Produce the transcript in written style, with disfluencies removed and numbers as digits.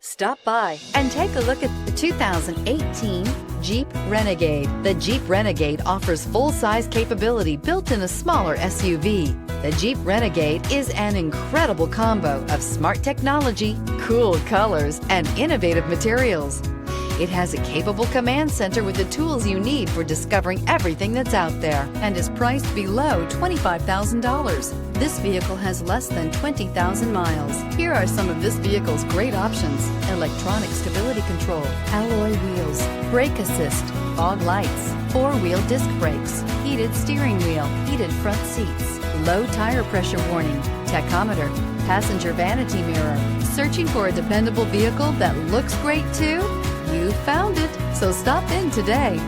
Stop by and take a look at the 2018 Jeep Renegade. The Jeep Renegade offers full-size capability built in a smaller SUV. The Jeep Renegade is an incredible combo of smart technology, cool colors, and innovative materials. It has a capable command center with the tools you need for discovering everything that's out there and is priced below $25,000. This vehicle has less than 20,000 miles. Here are some of this vehicle's great options: electronic stability control, alloy wheels, brake assist, fog lights, four-wheel disc brakes, heated steering wheel, heated front seats, low tire pressure warning, tachometer, passenger vanity mirror. Searching for a dependable vehicle that looks great too? You found it, so stop in today.